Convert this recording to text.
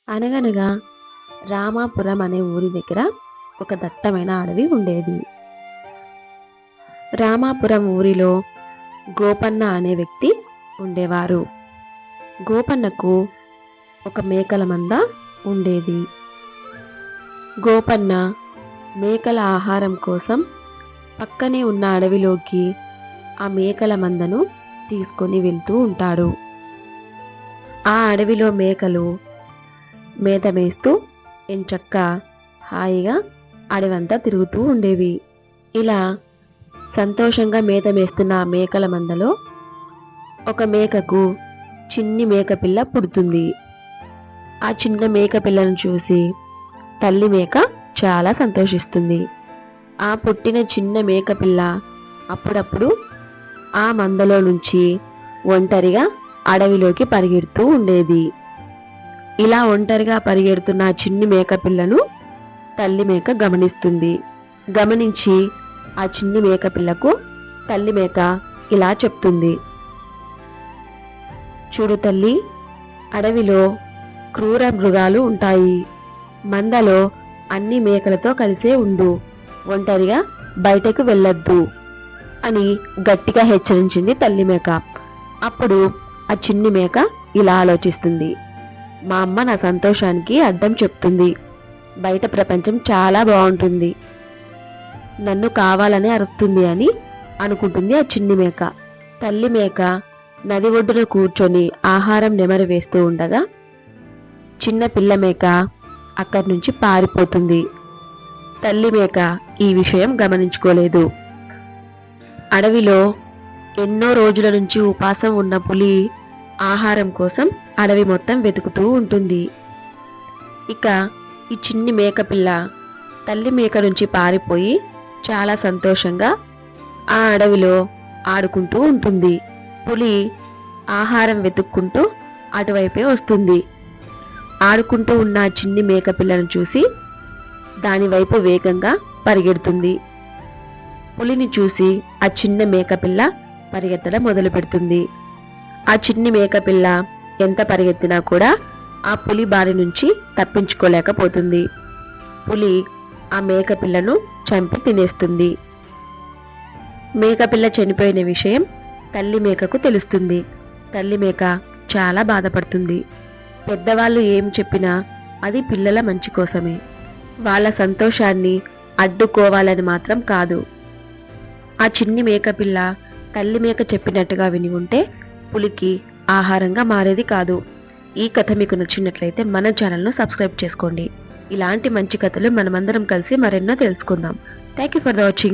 అనగనగా రామాపురం అనే ఊరి దగ్గర ఒక దట్టమైన అడవి ఉండేది. రామాపురం ఊరిలో గోపన్న అనే వ్యక్తి ఉండేవారు. గోపన్నకు ఒక మేకల మంద ఉండేది. గోపన్న మేకల ఆహారం కోసం పక్కనే ఉన్న అడవిలోకి ఆ మేకల మందను తీసుకొని వెళ్తూ ఉంటాడు. ఆ అడవిలో మేకలు మేత మేస్తూ ఎంచక్కా హాయిగా అడవంతా తిరుగుతూ ఉండేవి. ఇలా సంతోషంగా మేత మేస్తున్న ఆ మేకల మందలో ఒక మేకకు చిన్ని మేకపిల్ల పుడుతుంది. ఆ చిన్న మేకపిల్లను చూసి తల్లి మేక చాలా సంతోషిస్తుంది. ఆ పుట్టిన చిన్న మేకపిల్ల అప్పుడప్పుడు ఆ మందలో నుంచి ఒంటరిగా అడవిలోకి పరిగెడుతూ ఉండేది. ఇలా ఒంటరిగా పరిగెడుతున్న చిన్ని మేకపిల్లను తల్లి మేక గమనిస్తుంది. గమనించి ఆ చిన్ని మేకపిల్లకు తల్లి మేక ఇలా చెప్తుంది, చూడు తల్లి, అడవిలో క్రూర మృగాలు ఉంటాయి. మందలో అన్ని మేకలతో కలిసే ఉండు, ఒంటరిగా బయటకు వెళ్ళొద్దు అని గట్టిగా హెచ్చరించింది తల్లి మేక. అప్పుడు ఆ చిన్ని మేక ఇలా ఆలోచిస్తుంది, మా అమ్మ నా సంతోషానికి అడ్డం చెప్తుంది. బయట ప్రపంచం చాలా బాగుంటుంది, నన్ను కావాలని అరుస్తుంది అని అనుకుంటుంది ఆ చిన్ని మేక. తల్లి మేక నది ఒడ్డున కూర్చొని ఆహారం నెమరు వేస్తూ ఉండగా చిన్న పిల్ల మేక అక్కడి నుంచి పారిపోతుంది. తల్లి మేక ఈ విషయం గమనించుకోలేదు. అడవిలో ఎన్నో రోజుల నుంచి ఉపాసం ఉన్న పులి ఆహారం కోసం అడవి మొత్తం వెతుకుతూ ఉంటుంది. ఇక ఈ చిన్ని మేకపిల్ల తల్లి మేక నుంచి పారిపోయి చాలా సంతోషంగా ఆ అడవిలో ఆడుకుంటూ ఉంటుంది. పులి ఆహారం వెతుక్కుంటూ అటువైపే వస్తుంది. ఆడుకుంటూ ఉన్న చిన్ని మేకపిల్లను చూసి దానివైపు వేగంగా పరిగెడుతుంది. పులిని చూసి ఆ చిన్న మేకపిల్ల పరిగెత్తడం మొదలు పెడుతుంది. ఆ చిన్ని మేకపిల్ల ఎంత పరిగెత్తినా కూడా ఆ పులి బారి నుంచి తప్పించుకోలేకపోతుంది. పులి ఆ మేకపిల్లను చంపి తినేస్తుంది. మేకపిల్ల చనిపోయిన విషయం తల్లి మేకకు తెలుస్తుంది. తల్లి మేక చాలా బాధపడుతుంది. పెద్దవాళ్ళు ఏం చెప్పినా అది పిల్లల మంచి కోసమే, వాళ్ళ సంతోషాన్ని అడ్డుకోవాలని మాత్రం కాదు. ఆ చిన్ని మేకపిల్ల తల్లి మేక చెప్పినట్టుగా విని ఉంటే పులికి ఆహారంగా మారేది కాదు. ఈ కథ మీకు నచ్చినట్లయితే మన ఛానల్ను సబ్స్క్రైబ్ చేసుకోండి. ఇలాంటి మంచి కథలు మనమందరం కలిసి మరెన్నో తెలుసుకుందాం. Thank you for the watching.